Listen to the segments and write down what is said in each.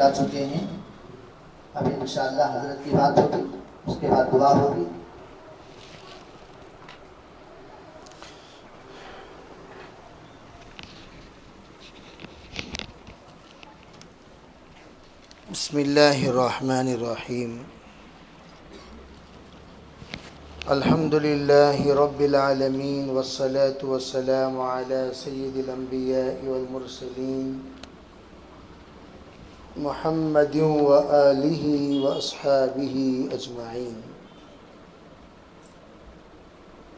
لا چکے ہیں. اب انشاءاللہ حضرت کی بات ہوگی، اس کے بعد دعا ہوگی. بسم اللہ الرحمن الرحیم. الحمد للہ رب العالمین والصلاة والسلام علی سید الانبیاء والمرسلین محمد وآلہ واصحابہ اجمعین.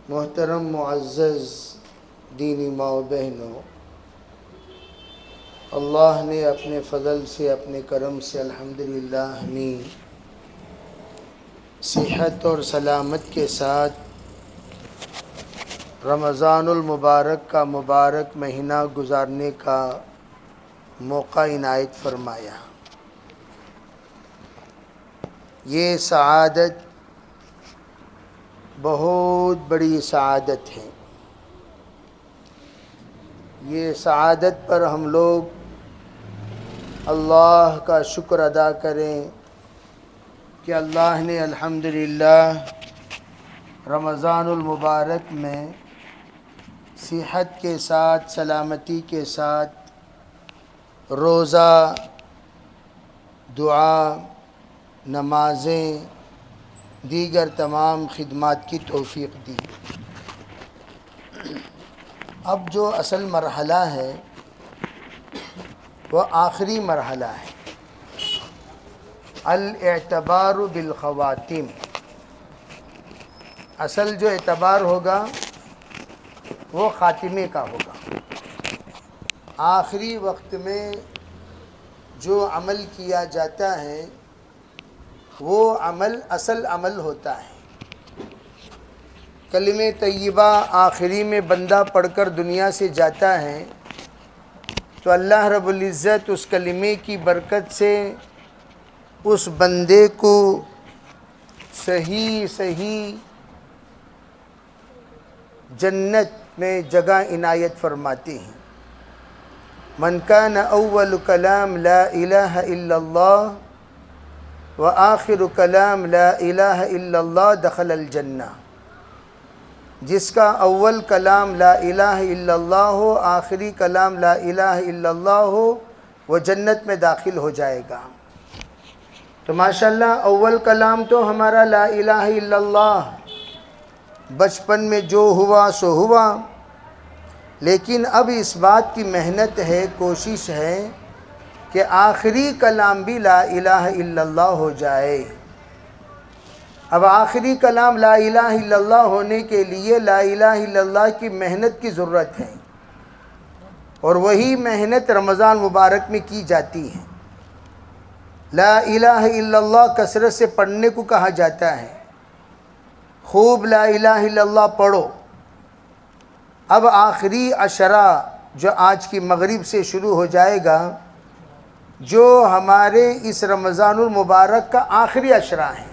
محترم معزز دینی ماں و بہنوں، اللہ نے اپنے فضل سے، اپنے کرم سے الحمدللہ ہمیں صحت اور سلامت کے ساتھ رمضان المبارک کا مبارک مہینہ گزارنے کا موقع عنایت فرمایا. یہ سعادت بہت بڑی سعادت ہے. یہ سعادت پر ہم لوگ اللہ کا شکر ادا کریں کہ اللہ نے الحمدللہ رمضان المبارک میں صحت کے ساتھ، سلامتی کے ساتھ روزہ، دعا، نمازیں، دیگر تمام خدمات کی توفیق دی. اب جو اصل مرحلہ ہے وہ آخری مرحلہ ہے، الاعتبار بالخواتیم. اصل جو اعتبار ہوگا وہ خاتمے کا ہوگا. آخری وقت میں جو عمل کیا جاتا ہے وہ عمل اصل عمل ہوتا ہے. کلمہ طیبہ آخری میں بندہ پڑھ کر دنیا سے جاتا ہے تو اللہ رب العزت اس کلمے کی برکت سے اس بندے کو صحیح جنت میں جگہ عنایت فرماتے ہیں. من کان اول کلام لا الہ الا اللہ وآخر کلام لا الہ الا اللہ دخل الجنہ. جس کا اول کلام لا الہ الا اللہ ہو، آخری کلام لا الہ الا اللہ ہو، وہ جنت میں داخل ہو جائے گا. تو ماشاءاللہ اول کلام تو ہمارا لا الہ الا اللہ، بچپن میں جو ہوا سو ہوا. لیکن اب اس بات کی محنت ہے، کوشش ہے کہ آخری کلام بھی لا الہ الا اللہ ہو جائے. اب آخری کلام لا الہ الا اللہ ہونے کے لیے لا الہ الا اللہ کی محنت کی ضرورت ہے، اور وہی محنت رمضان مبارک میں کی جاتی ہے. لا الہ الا اللہ کثرت سے پڑھنے کو کہا جاتا ہے. خوب لا الہ الا اللہ پڑھو. اب آخری عشرہ جو آج کی مغرب سے شروع ہو جائے گا، جو ہمارے اس رمضان المبارک کا آخری عشرہ ہے،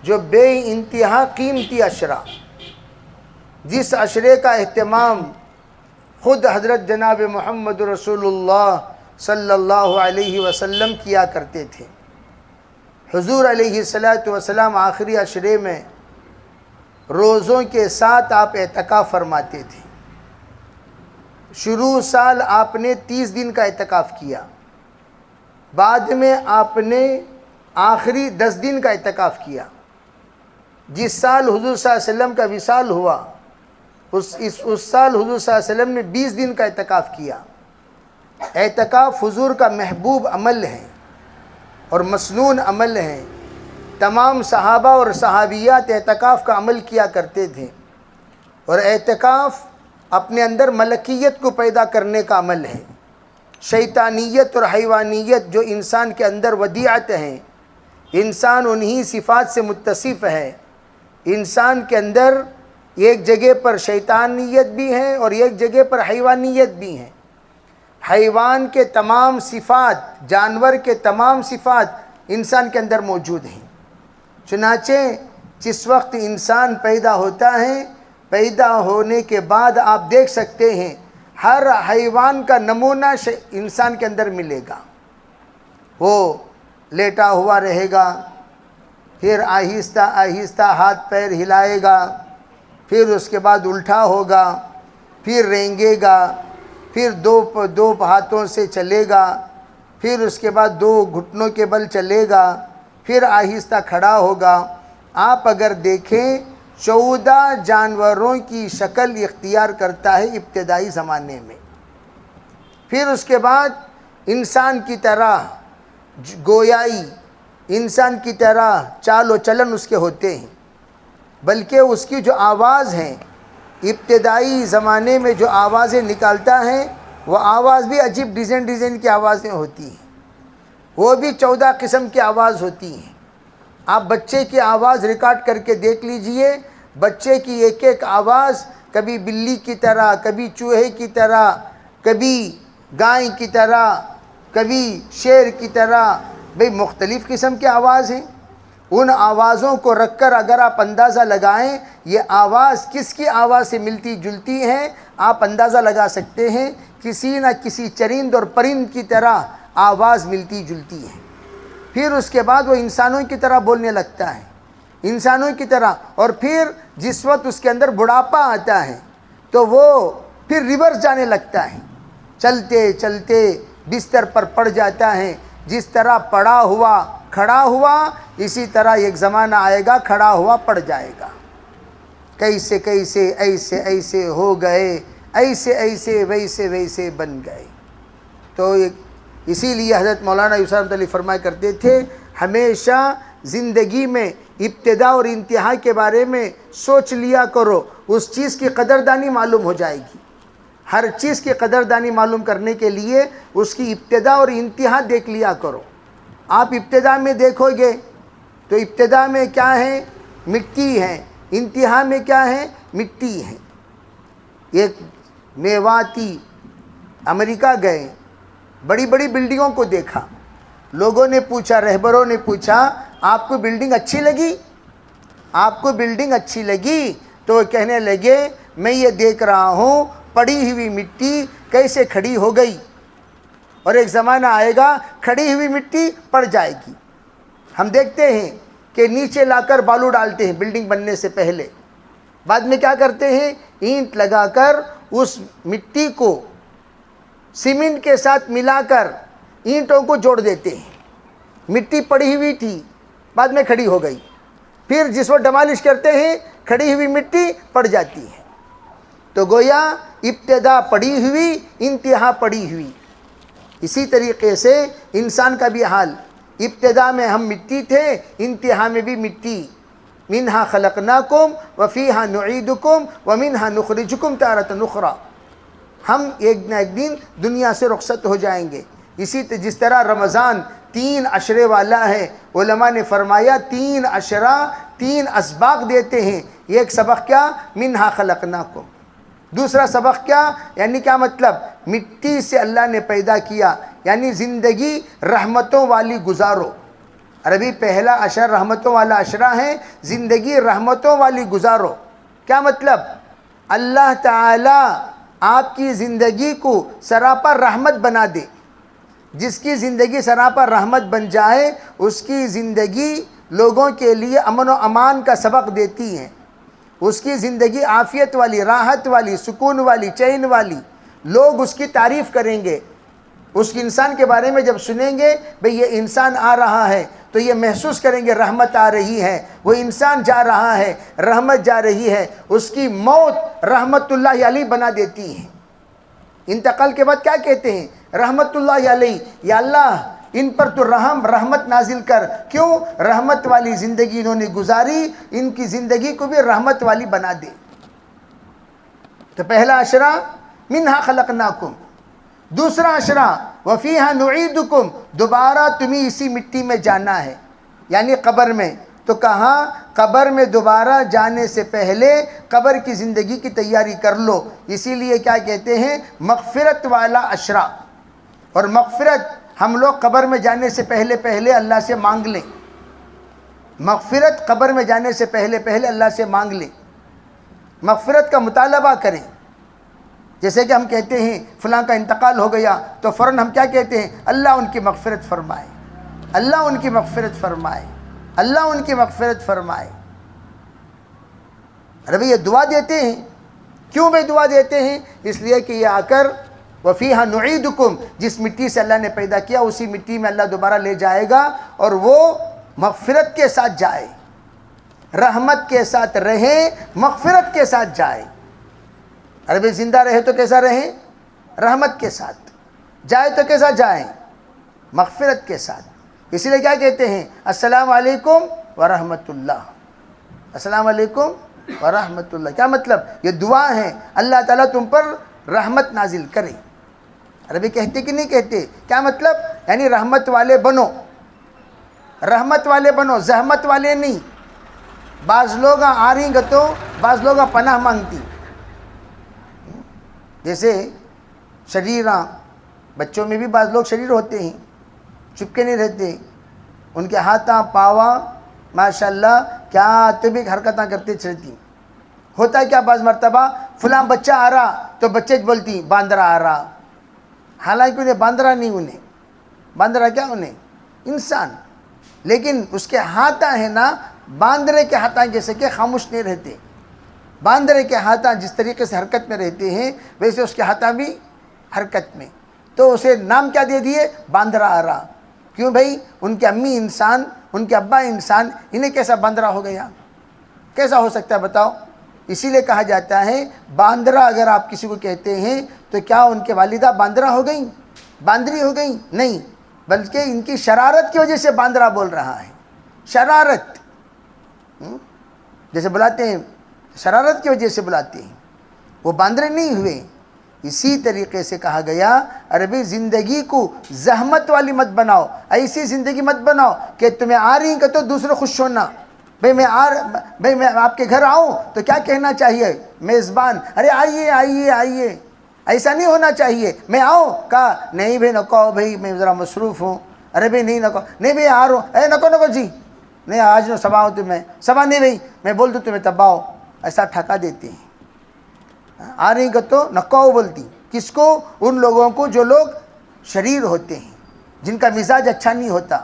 جو بے انتہا قیمتی عشرہ، جس عشرے کا اہتمام خود حضرت جناب محمد رسول اللہ صلی اللہ علیہ وسلم کیا کرتے تھے. حضور علیہ السلام آخری عشرے میں روزوں کے ساتھ آپ اعتکاف فرماتے تھے. شروع سال آپ نے 30 دن کا اعتکاف کیا، بعد میں آپ نے آخری 10 دن کا اعتکاف کیا. جس سال حضور صلی اللہ علیہ وسلم کا وصال ہوا، اس سال حضور صلی اللہ علیہ وسلم نے 20 دن کا اعتکاف کیا. اعتکاف حضور کا محبوب عمل ہے اور مسنون عمل ہے. تمام صحابہ اور صحابیات اعتکاف کا عمل کیا کرتے تھے، اور اعتکاف اپنے اندر ملکیت کو پیدا کرنے کا عمل ہے. شیطانیت اور حیوانیت جو انسان کے اندر ودیعت ہیں، انسان انہی صفات سے متصف ہے. انسان کے اندر ایک جگہ پر شیطانیت بھی ہے اور ایک جگہ پر حیوانیت بھی ہے. حیوان کے تمام صفات، جانور کے تمام صفات انسان کے اندر موجود ہیں. چنانچہ جس وقت انسان پیدا ہوتا ہے، پیدا ہونے کے بعد آپ دیکھ سکتے ہیں ہر حیوان کا نمونہ انسان کے اندر ملے گا. وہ لیٹا ہوا رہے گا، پھر آہستہ آہستہ ہاتھ پیر ہلائے گا، پھر اس کے بعد الٹا ہوگا، پھر رینگے گا، پھر دو ہاتھوں سے چلے گا، پھر اس کے بعد 2 گھٹنوں کے بل چلے گا، پھر آہستہ کھڑا ہوگا۔ آپ اگر دیکھیں 14 جانوروں کی شکل اختیار کرتا ہے ابتدائی زمانے میں۔ پھر اس کے بعد انسان کی طرح گویائی، انسان کی طرح چال و چلن اس کے ہوتے ہیں، بلکہ اس کی جو آواز ہے، ابتدائی زمانے میں جو آوازیں نکالتا ہے وہ آواز بھی عجیب ڈیزائن کی آوازیں ہوتی ہیں، وہ بھی 14 قسم کی آواز ہوتی ہیں۔ آپ بچے کی آواز ریکارڈ کر کے دیکھ لیجئے، بچے کی ایک آواز کبھی بلی کی طرح، کبھی چوہے کی طرح، کبھی گائے کی طرح، کبھی شیر کی طرح، بھئی مختلف قسم کی آواز ہیں۔ ان آوازوں کو رکھ کر اگر آپ اندازہ لگائیں یہ آواز کس کی آواز سے ملتی جلتی ہے، آپ اندازہ لگا سکتے ہیں کسی نہ کسی چرند اور پرند کی طرح آواز ملتی جلتی ہے۔ پھر اس کے بعد وہ انسانوں کی طرح بولنے لگتا ہے، انسانوں کی طرح، اور پھر جس وقت اس کے اندر بڑھاپا آتا ہے تو وہ پھر ریورس جانے لگتا ہے، چلتے چلتے بستر پر پڑ جاتا ہے۔ جس طرح پڑا ہوا کھڑا ہوا، اسی طرح ایک زمانہ آئے گا کھڑا ہوا پڑ جائے گا۔ کیسے کیسے ایسے ایسے ہو گئے، ایسے ایسے ویسے ویسے بن گئے۔ تو اسی لیے حضرت مولانا یوسف رحمۃ اللہ فرمایا کرتے تھے، ہمیشہ زندگی میں ابتدا اور انتہا کے بارے میں سوچ لیا کرو، اس چیز کی قدردانی معلوم ہو جائے گی۔ ہر چیز کی قدردانی معلوم کرنے کے لیے اس کی ابتدا اور انتہا دیکھ لیا کرو۔ آپ ابتدا میں دیکھو گے تو ابتدا میں کیا ہے؟ مٹی ہے۔ انتہا میں کیا ہے؟ مٹی ہے۔ ایک میواتی امریکہ گئے، بڑی بڑی بلڈنگوں کو دیکھا، لوگوں نے پوچھا، رہبروں نے پوچھا آپ کو بلڈنگ اچھی لگی؟ آپ کو بلڈنگ اچھی لگی؟ تو وہ کہنے لگے میں یہ دیکھ رہا ہوں پڑی ہوئی مٹی کیسے کھڑی ہو گئی، اور ایک زمانہ آئے گا کھڑی ہوئی مٹی پڑ جائے گی۔ ہم دیکھتے ہیں کہ نیچے لا کر بالو ڈالتے ہیں بلڈنگ بننے سے پہلے، بعد میں کیا کرتے ہیں؟ اینٹ لگا کر اس مٹی کو سیمنٹ کے ساتھ ملا کر اینٹوں کو جوڑ دیتے ہیں۔ مٹی پڑی ہوئی تھی، بعد میں کھڑی ہو گئی، پھر جس وقت ڈمالش کرتے ہیں کھڑی ہوئی مٹی پڑ جاتی ہے۔ تو گویا ابتدا پڑی ہوئی، انتہا پڑی ہوئی۔ اسی طریقے سے انسان کا بھی حال، ابتدا میں ہم مٹی تھے، انتہا میں بھی مٹی۔ منہا خلقناکم وفیہا نعیدکم ومنہا نخرجکم تارۃ اخری۔ ہم ایک نہ ایک دن دنیا سے رخصت ہو جائیں گے۔ جس طرح رمضان 3 عشرے والا ہے، علماء نے فرمایا 3 عشرہ 3 اسباق دیتے ہیں۔ ایک سبق کیا؟ منہا خلقناکم۔ دوسرا سبق کیا؟ یعنی کیا مطلب؟ مٹی سے اللہ نے پیدا کیا، یعنی زندگی رحمتوں والی گزارو۔ عربی پہلا اشر رحمتوں والا اشرہ ہے، زندگی رحمتوں والی گزارو۔ کیا مطلب؟ اللہ تعالی آپ کی زندگی کو سراپا رحمت بنا دے۔ جس کی زندگی سراپا رحمت بن جائے اس کی زندگی لوگوں کے لیے امن و امان کا سبق دیتی ہے، اس کی زندگی عافیت والی، راحت والی، سکون والی، چین والی۔ لوگ اس کی تعریف کریں گے، اس انسان کے بارے میں جب سنیں گے بھئی یہ انسان آ رہا ہے تو یہ محسوس کریں گے رحمت آ رہی ہے، وہ انسان جا رہا ہے رحمت جا رہی ہے۔ اس کی موت رحمت اللہ علیہ بنا دیتی ہے۔ انتقال کے بعد کیا کہتے ہیں؟ رحمت اللہ علیہ، یا اللہ ان پر تو رحمت نازل کر۔ کیوں؟ رحمت والی زندگی انہوں نے گزاری، ان کی زندگی کو بھی رحمت والی بنا دے۔ تو پہلا عشرہ منہا خلقناکم، دوسرا عشرہ وفیہا نعیدکم، دوبارہ تمہیں اسی مٹی میں جانا ہے، یعنی قبر میں۔ تو کہاں؟ قبر میں دوبارہ جانے سے پہلے قبر کی زندگی کی تیاری کر لو۔ اسی لیے کیا کہتے ہیں؟ مغفرت والا عشرہ۔ اور مغفرت ہم لوگ قبر میں جانے سے پہلے اللہ سے مانگ لیں۔ مغفرت قبر میں جانے سے پہلے اللہ سے مانگ لیں، مغفرت کا مطالبہ کریں۔ جیسے کہ ہم کہتے ہیں فلاں کا انتقال ہو گیا تو فوراً ہم کیا کہتے ہیں؟ اللہ ان کی مغفرت فرمائے، اللہ ان کی مغفرت فرمائے، اللہ ان کی مغفرت فرمائے۔ ارے بھئی یہ دعا دیتے ہیں، کیوں بھئی دعا دیتے ہیں؟ اس لیے کہ یہ آ کر وَفِيهَا نُعِيدُكُمْ، جس مٹی سے اللہ نے پیدا کیا اسی مٹی میں اللہ دوبارہ لے جائے گا، اور وہ مغفرت کے ساتھ جائے، رحمت کے ساتھ رہے، مغفرت کے ساتھ جائے۔ ارے بھئی زندہ رہے تو کیسا رہیں؟ رحمت کے ساتھ۔ جائے تو کیسا جائیں؟ مغفرت کے ساتھ۔ اسی لیے کیا کہتے ہیں؟ السلام علیکم ورحمت اللہ، السلام علیکم ورحمت اللہ۔ کیا مطلب؟ یہ دعا ہے اللہ تعالیٰ تم پر رحمت نازل کرے۔ عربی کہتے کہ نہیں کہتے؟ کیا مطلب؟ یعنی رحمت والے بنو، رحمت والے بنو، زحمت والے نہیں۔ بعض لوگ آ رہیں گے تو بعض لوگ پناہ مانگتی، جیسے شریراں، بچوں میں بھی بعض لوگ شریر ہوتے ہیں، چپ کے نہیں رہتے، ان کے ہاتھاں پاواں ماشاءاللہ کیا طبق حرکتاں کرتے چلتی۔ ہوتا ہے کیا بعض مرتبہ فلاں بچہ آ رہا تو بچے بولتی باندرا آ رہا، حالانکہ انہیں باندرا نہیں، انہیں باندرا کیا، انہیں انسان، لیکن اس کے ہاتھاں ہیں نا باندرے کے ہاتھاں جیسے کہ خاموش نہیں رہتے۔ باندرے کے ہاتھاں جس طریقے سے حرکت میں رہتے ہیں ویسے اس کے ہاتھاں بھی حرکت میں، تو اسے نام کیا دے دیے؟ باندرا آ رہا۔ کیوں بھائی؟ ان کے امی انسان، ان کے ابا انسان، انہیں کیسا باندرا ہو گیا؟ کیسا ہو سکتا ہے بتاؤ؟ اسی لیے کہا جاتا ہے باندرا اگر آپ کسی کو کہتے ہیں تو کیا ان کے والدہ باندرا ہو گئیں، باندری ہو گئیں؟ نہیں، بلکہ ان کی شرارت کی وجہ سے باندرا بول رہا ہے۔ شرارت جیسے بلاتے ہیں، شرارت کی وجہ سے بلاتے ہیں، وہ باندرے نہیں ہوئے۔ اسی طریقے سے کہا گیا عربی زندگی کو زحمت والی مت بناؤ، ایسی زندگی مت بناؤ کہ تمہیں آ رہی کہ تو دوسرے خوش ہونا۔ بھئی میں آپ کے گھر آؤں تو کیا کہنا چاہیے؟ میزبان، ارے آئیے آئیے آئیے، ایسا نہیں ہونا چاہیے۔ میں آؤں کہا نہیں بھئی نکو بھئی میں ذرا مصروف ہوں، ارے بھئی نہیں نکو، نہیں بھئی آ رہا ہوں، اے نکو نکو جی نہیں آج نو صبح ہوں تمہیں صبح نہیں بھئی میں بول دوں تمہیں تب آؤ، ایسا ٹھکا دیتے ہیں۔ آ رہی کہ تو نکو بولتی، کس کو؟ ان لوگوں کو جو لوگ شریر ہوتے ہیں، جن کا مزاج اچھا نہیں ہوتا،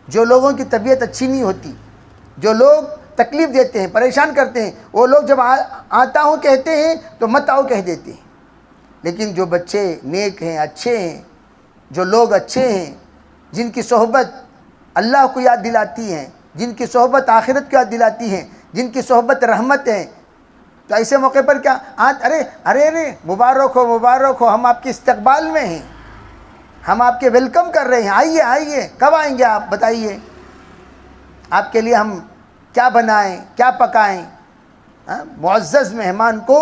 جو لوگوں کی طبیعت اچھی نہیں ہوتی، جو لوگ تکلیف دیتے ہیں، پریشان کرتے ہیں، وہ لوگ جب آتا ہوں کہتے ہیں تو مت آؤ کہہ دیتے ہیں۔ لیکن جو بچے نیک ہیں، اچھے ہیں، جو لوگ اچھے ہیں، جن کی صحبت اللہ کو یاد دلاتی ہیں، جن کی صحبت آخرت کو یاد دلاتی ہیں، جن کی صحبت رحمت ہے، تو ایسے موقع پر کیا ارے ارے ارے مبارک ہو مبارک ہو، ہم آپ کے استقبال میں ہیں، ہم آپ کے ویلکم کر رہے ہیں، آئیے آئیے، کب آئیں گے آپ بتائیے، آپ کے لیے ہم کیا بنائیں، کیا پکائیں؟ معزز مہمان کو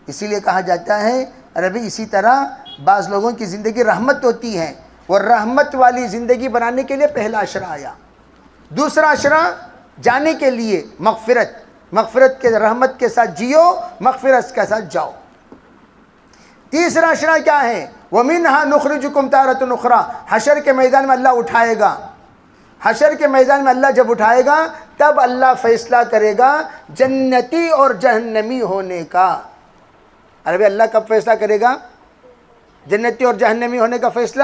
اسی لیے کہا جاتا ہے عربی۔ اسی طرح بعض لوگوں کی زندگی رحمت ہوتی ہے، وہ رحمت والی زندگی بنانے کے لیے پہلا اشرہ آیا۔ دوسرا اشرہ جانے کے لیے مغفرت، مغفرت کے رحمت کے ساتھ جیو، مغفرت کے ساتھ جاؤ۔ تیسرا اشرہ کیا ہے؟ وَمِنْهَا نُخْرِجُكُمْ تَارَةً أُخْرَىٰ، حشر کے میدان میں اللہ اٹھائے گا۔ حشر کے میدان میں اللہ جب اٹھائے گا تب اللہ فیصلہ کرے گا جنتی اور جہنمی ہونے کا۔ عربی اللہ کب فیصلہ کرے گا؟ جنتی اور جہنمی ہونے کا فیصلہ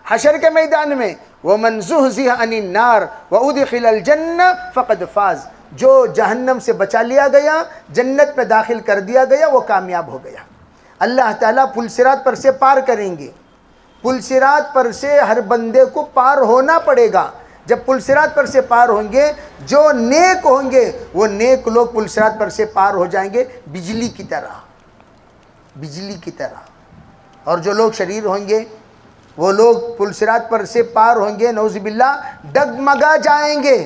حشر کے میدان میں۔ وَمَنْ زُحْزِحَ عَنِ النَّارِ وَأُدْخِلَ الْجَنَّةَ فَقَدْ فَازَ، جو جہنم سے بچا لیا گیا، جنت میں داخل کر دیا گیا، وہ کامیاب ہو گیا۔ اللہ تعالیٰ پل صراط پر سے پار کریں گے۔ پل صراط پر سے ہر بندے کو پار ہونا پڑے گا۔ جب پل صراط پر سے پار ہوں گے، جو نیک ہوں گے وہ نیک لوگ پل صراط پر سے پار ہو جائیں گے بجلی کی طرح، بجلی کی طرح، اور جو لوگ شریر ہوں گے وہ لوگ پل صراط پر سے پار ہوں گے نعوذ باللہ ڈگمگا جائیں گے،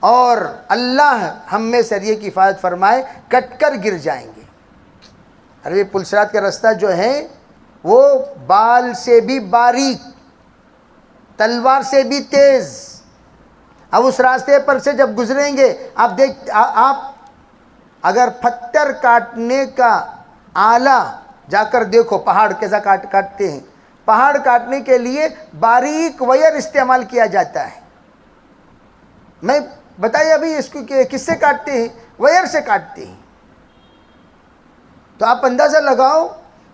اور اللہ ہم میں سے یہ کی حفاظت فرمائے کٹ کر گر جائیں گے۔ ارے پل صراط کا راستہ جو ہے وہ بال سے بھی باریک، تلوار سے بھی تیز۔ اب اس راستے پر سے جب گزریں گے آپ اگر پتھر کاٹنے کا آلہ جا کر دیکھو، پہاڑ کیسا کاٹتے ہیں، پہاڑ کاٹنے کے لیے باریک وائر استعمال کیا جاتا ہے۔ میں بتائیے ابھی اس کو کس سے کاٹتے ہیں؟ وائر سے کاٹتے ہیں۔ تو آپ اندازہ لگاؤ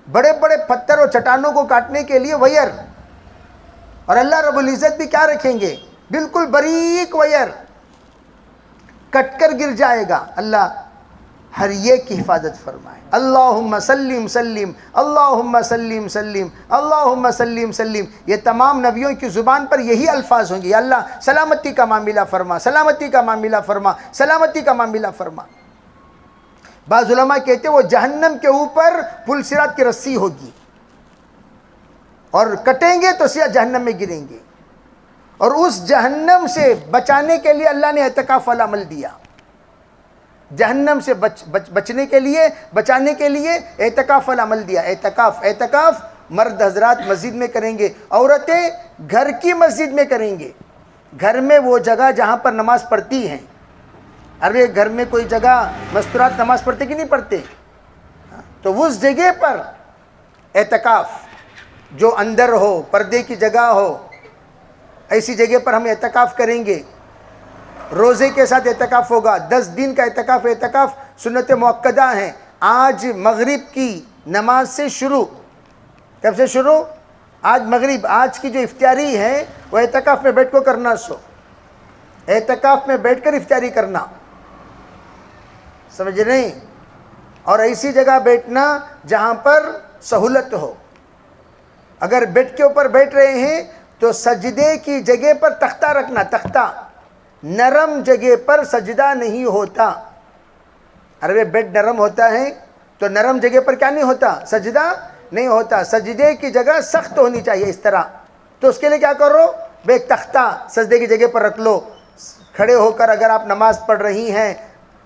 بڑے بڑے پتھر اور چٹانوں کو کاٹنے کے لیے وائر، اور اللہ رب العزت بھی کیا رکھیں گے؟ بالکل باریک وائر کٹ کر گر جائے گا. اللہ ہر ایک کی حفاظت فرمائے. اللہم سلم سلم، اللہم سلم سلم، اللہم سلم سلم. یہ تمام نبیوں کی زبان پر یہی الفاظ ہوں گے. یا اللہ سلامتی کا معاملہ فرما، سلامتی کا معاملہ فرما، سلامتی کا معاملہ فرما. بعض علماء کہتے ہیں وہ جہنم کے اوپر پل صراط کی رسی ہوگی اور کٹیں گے تو سیدھا جہنم میں گریں گے. اور اس جہنم سے بچانے کے لیے اللہ نے اعتکاف والا عمل دیا. جہنم سے بچنے کے لیے، بچانے کے لیے اعتکاف والا عمل دیا. اعتکاف مرد حضرات مسجد میں کریں گے، عورتیں گھر کی مسجد میں کریں گے. گھر میں وہ جگہ جہاں پر نماز پڑھتی ہیں. ارے گھر میں کوئی جگہ مستورات نماز پڑھتے کہ نہیں پڑھتے؟ تو اس جگہ پر اعتکاف جو اندر ہو، پردے کی جگہ ہو، ایسی جگہ پر ہم اعتکاف کریں گے. روزے کے ساتھ اعتکاف ہوگا. 10 دن کا اعتکاف سنت مؤکدہ ہیں. آج مغرب کی نماز سے شروع. کب سے شروع؟ آج مغرب. آج کی جو افطاری ہے وہ اعتکاف میں بیٹھ کو کرنا. اعتکاف میں بیٹھ کر افطاری کرنا، سمجھ نہیں؟ اور ایسی جگہ بیٹھنا جہاں پر سہولت ہو. اگر بیڈ کے اوپر بیٹھ رہے ہیں تو سجدے کی جگہ پر تختہ رکھنا. تختہ نرم جگہ پر سجدہ نہیں ہوتا. ارے بیڈ نرم ہوتا ہے تو نرم جگہ پر کیا نہیں ہوتا؟ سجدہ نہیں ہوتا. سجدے کی جگہ سخت ہونی چاہیے اس طرح. تو اس کے لیے کیا کرو؟ ایک تختہ سجدے کی جگہ پر رکھ لو. کھڑے ہو کر اگر آپ نماز پڑھ رہی ہیں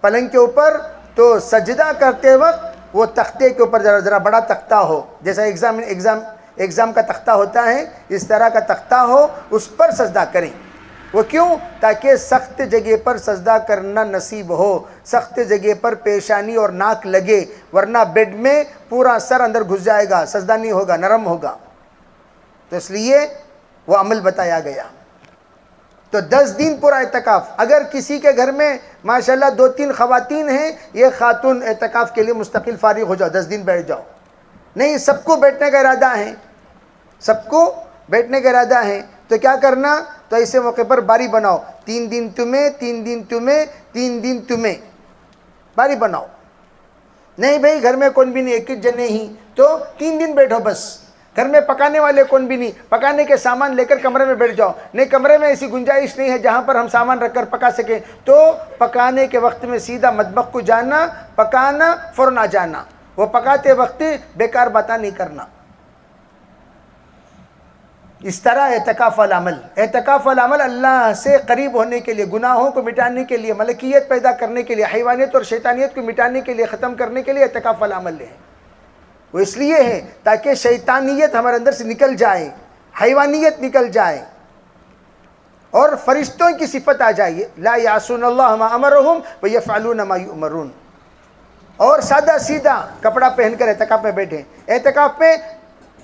پلنگ کے اوپر تو سجدہ کرتے وقت وہ تختے کے اوپر ذرا بڑا تختہ ہو، جیسا ایگزام کا تختہ ہوتا ہے اس طرح کا تختہ ہو، اس پر سجدہ کریں. وہ کیوں؟ تاکہ سخت جگہ پر سجدہ کرنا نصیب ہو. سخت جگہ پر پیشانی اور ناک لگے، ورنہ بیڈ میں پورا سر اندر گھس جائے گا، سجدہ نہیں ہوگا، نرم ہوگا. تو اس لیے وہ عمل بتایا گیا. تو 10 دن پورا اعتکاف. اگر کسی کے گھر میں ماشاءاللہ 2-3 خواتین ہیں، یہ خاتون اعتکاف کے لیے مستقل فارغ ہو جاؤ، 10 دن بیٹھ جاؤ. نہیں، سب کو بیٹھنے کا ارادہ ہے، سب کو بیٹھنے کا ارادہ ہے تو کیا کرنا؟ تو ایسے موقع پر باری بناؤ. 3 دن تمہیں، 3 دن تمہیں، 3 دن تمہیں، باری بناؤ. نہیں بھائی گھر میں کون بھی نہیں، ایک ہی جنے ہی، تو 3 دن بیٹھو بس. گھر میں پکانے والے کون بھی نہیں، پکانے کے سامان لے کر کمرے میں بیٹھ جاؤ. نہیں کمرے میں ایسی گنجائش نہیں ہے جہاں پر ہم سامان رکھ کر پکا سکیں، تو پکانے کے وقت میں سیدھا مطبخ کو جانا، پکانا، فوراً آ جانا. وہ پکاتے وقت بیکار باتیں نہیں کرنا. اس طرح اعتکاف والا عمل. اعتکاف والا عمل اللہ سے قریب ہونے کے لیے، گناہوں کو مٹانے کے لیے، ملکیت پیدا کرنے کے لیے، حیوانیت اور شیطانیت کو مٹانے کے لیے، ختم کرنے کے لیے اعتکاف والا عمل ہے. وہ اس لیے ہے تاکہ شیطانیت ہمارے اندر سے نکل جائے، حیوانیت نکل جائے اور فرشتوں کی صفت آ جائے. لا یعصون اللہ ما امرہم ویفعلون ما یؤمرون. اور سادہ سیدھا کپڑا پہن کر اعتکاف میں بیٹھے. اعتکاف میں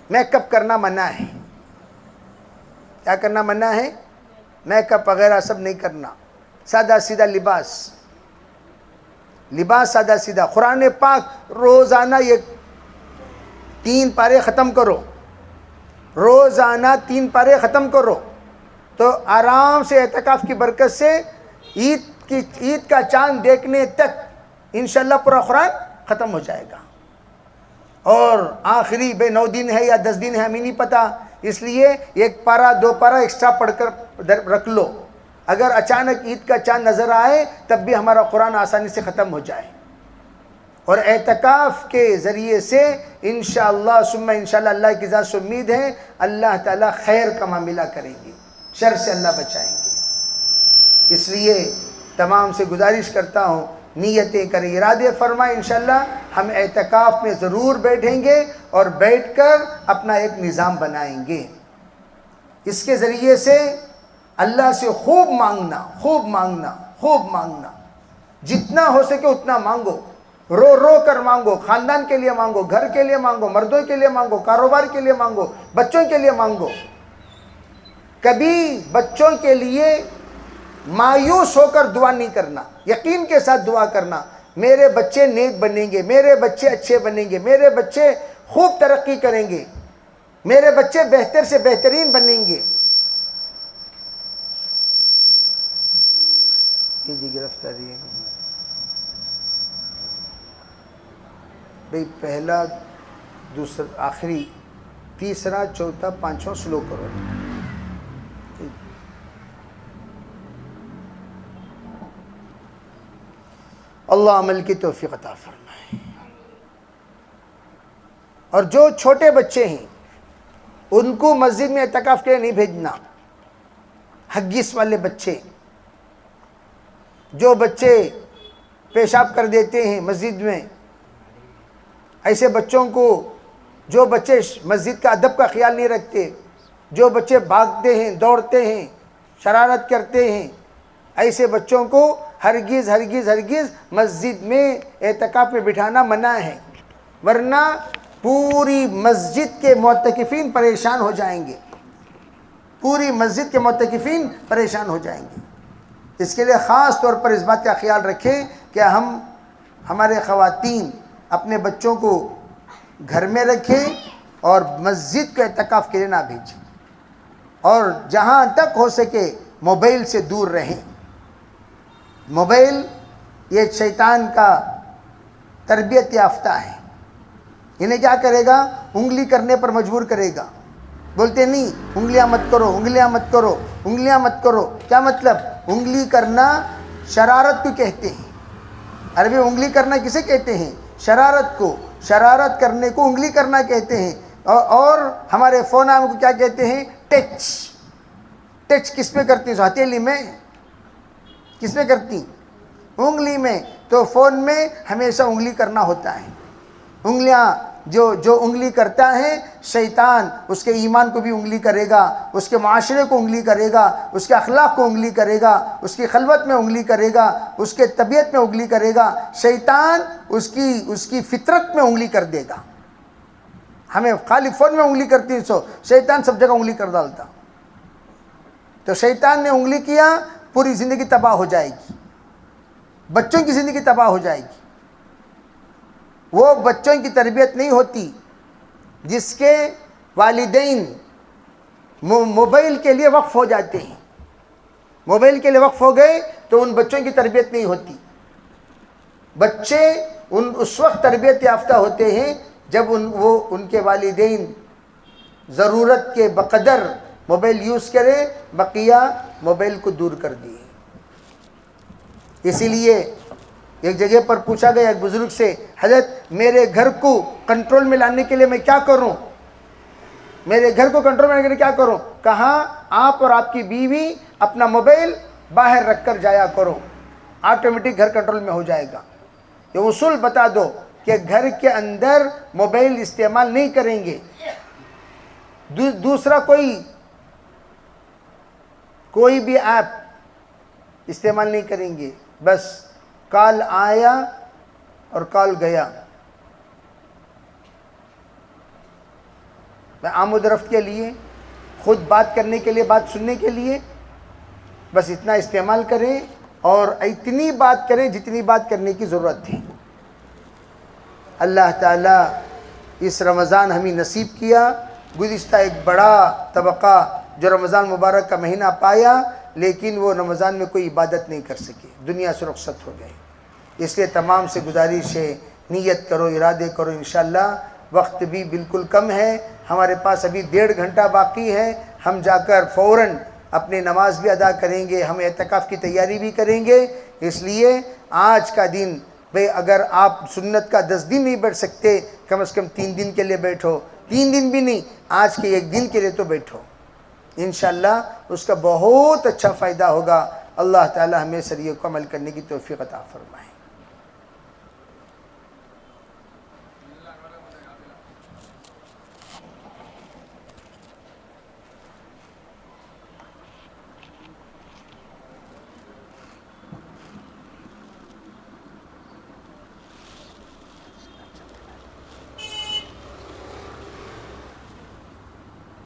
میک اپ کرنا منع ہے. کیا کرنا منع ہے؟ میک اپ وغیرہ سب نہیں کرنا. سادہ سیدھا لباس سادہ سیدھا. قرآن پاک روزانہ یہ 3 پارے ختم کرو، روزانہ 3 پارے ختم کرو تو آرام سے اعتکاف کی برکت سے عید کا چاند دیکھنے تک انشاءاللہ پورا قرآن ختم ہو جائے گا. اور آخری 9 دن ہے یا 10 دن ہے ہمیں نہیں پتہ، اس لیے 1 پارہ 2 پارہ ایکسٹرا پڑھ کر رکھ لو. اگر اچانک عید کا چاند نظر آئے تب بھی ہمارا قرآن آسانی سے ختم ہو جائے. اور اعتکاف کے ذریعے سے انشاءاللہ ثم انشاءاللہ اللہ کی ذات سے امید ہے اللہ تعالیٰ خیر کا معاملہ کریں گے، شر سے اللہ بچائیں گے. اس لیے تمام سے گزارش کرتا ہوں نیتیں کریں، ارادے فرمائیں. انشاءاللہ ہم اعتکاف میں ضرور بیٹھیں گے اور بیٹھ کر اپنا ایک نظام بنائیں گے. اس کے ذریعے سے اللہ سے خوب مانگنا، خوب مانگنا، خوب مانگنا. جتنا ہو سکے اتنا مانگو، رو رو کر مانگو. خاندان کے لیے مانگو، گھر کے لیے مانگو، مردوں کے لیے مانگو، کاروبار کے لیے مانگو، بچوں کے لیے مانگو. کبھی بچوں کے لیے مایوس ہو کر دعا نہیں کرنا، یقین کے ساتھ دعا کرنا. میرے بچے نیک بنیں گے، میرے بچے اچھے بنیں گے، میرے بچے خوب ترقی کریں گے، میرے بچے بہتر سے بہترین بنیں گے. افطاری ہے بھئی، پہلا دوسرا آخری تیسرا چوتھا پانچواں سلو کرو. اللہ عمل کی توفیق عطا فرمائے. اور جو چھوٹے بچے ہیں ان کو مسجد میں اعتکاف کے لیے نہیں بھیجنا. ہگیس والے بچے، جو بچے پیشاب کر دیتے ہیں مسجد میں، ایسے بچوں کو، جو بچے مسجد کا ادب کا خیال نہیں رکھتے، جو بچے بھاگتے ہیں، دوڑتے ہیں، شرارت کرتے ہیں، ایسے بچوں کو ہرگز ہرگز ہرگز مسجد میں اعتکاف میں بٹھانا منع ہے، ورنہ پوری مسجد کے معتکفین پریشان ہو جائیں گے. پوری مسجد کے معتکفین پریشان ہو جائیں گے. اس کے لیے خاص طور پر اس بات کا خیال رکھیں کہ ہمارے خواتین اپنے بچوں کو گھر میں رکھیں اور مسجد کے اعتکاف کے لیے نہ بھیجیں، اور جہاں تک ہو سکے موبائل سے دور رہیں. موبائل یہ شیطان کا تربیت یافتہ ہے. انہیں کیا کرے گا؟ انگلی کرنے پر مجبور کرے گا. بولتے نہیں انگلیاں مت کرو، انگلیاں مت کرو، انگلیاں مت کرو. کیا مطلب؟ انگلی کرنا شرارت کو کہتے ہیں. عربی انگلی کرنا کسے کہتے ہیں؟ شرارت کو. شرارت کرنے کو انگلی کرنا کہتے ہیں. اور ہمارے فون کو کیا کہتے ہیں؟ ٹچ. ٹچ کس پہ کرتی ہیں؟ ہتھیلی میں. کس پہ کرتی؟ انگلی میں. تو فون میں ہمیشہ انگلی کرنا ہوتا ہے. انگلیاں جو انگلی کرتا ہے شیطان اس کے ایمان کو بھی انگلی کرے گا، اس کے معاشرے کو انگلی کرے گا، اس کے اخلاق کو انگلی کرے گا، اس کی خلوت میں انگلی کرے گا، اس کے طبیعت میں انگلی کرے گا. شیطان اس کی فطرت میں انگلی کر دے گا. ہمیں خالی فون میں انگلی کرتی ہے، سو شیطان سب جگہ انگلی کر ڈالتا. تو شیطان نے انگلی کیا، پوری زندگی تباہ ہو جائے گی، بچوں کی زندگی تباہ ہو جائے گی. وہ بچوں کی تربیت نہیں ہوتی جس کے والدین موبائل کے لیے وقف ہو جاتے ہیں. موبائل کے لیے وقف ہو گئے تو ان بچوں کی تربیت نہیں ہوتی. بچے اس وقت تربیت یافتہ ہوتے ہیں جب ان کے والدین ضرورت کے بقدر موبائل یوز کرے، بقیہ موبائل کو دور کر دیے. اسی لیے ایک جگہ پر پوچھا گیا ایک بزرگ سے، حضرت میرے گھر کو کنٹرول میں لانے کے لیے میں کیا کروں؟ میرے گھر کو کنٹرول میں لانے کے لیے کیا کروں؟ کہا آپ اور آپ کی بیوی اپنا موبائل باہر رکھ کر جایا کرو، آٹومیٹک گھر کنٹرول میں ہو جائے گا. یہ اصول بتا دو کہ گھر کے اندر موبائل استعمال نہیں کریں گے. دوسرا کوئی بھی ایپ استعمال نہیں کریں گے. بس کال آیا اور کال گیا. آمد و رفت کے لیے، خود بات کرنے کے لیے، بات سننے کے لیے بس اتنا استعمال کریں، اور اتنی بات کریں جتنی بات کرنے کی ضرورت ہے. اللہ تعالیٰ اس رمضان ہمیں نصیب کیا. گزشتہ ایک بڑا طبقہ جو رمضان مبارک کا مہینہ پایا لیکن وہ رمضان میں کوئی عبادت نہیں کر سکے، دنیا سے رخصت ہو گئے. اس لیے تمام سے گزارش ہے، نیت کرو، ارادے کرو. انشاءاللہ وقت بھی بالکل کم ہے، ہمارے پاس ابھی 1.5 گھنٹہ باقی ہے. ہم جا کر فوراً اپنی نماز بھی ادا کریں گے، ہم اعتکاف کی تیاری بھی کریں گے. اس لیے آج کا دن بھئی اگر آپ سنت کا 10 دن نہیں بیٹھ سکتے، کم از کم 3 دن کے لیے بیٹھو. 3 دن بھی نہیں، آج کے 1 دن کے لیے تو بیٹھو. انشاءاللہ اس کا بہت اچھا فائدہ ہوگا. اللہ تعالی ہمیں سریے کو عمل کرنے کی توفیق عطا فرمائے.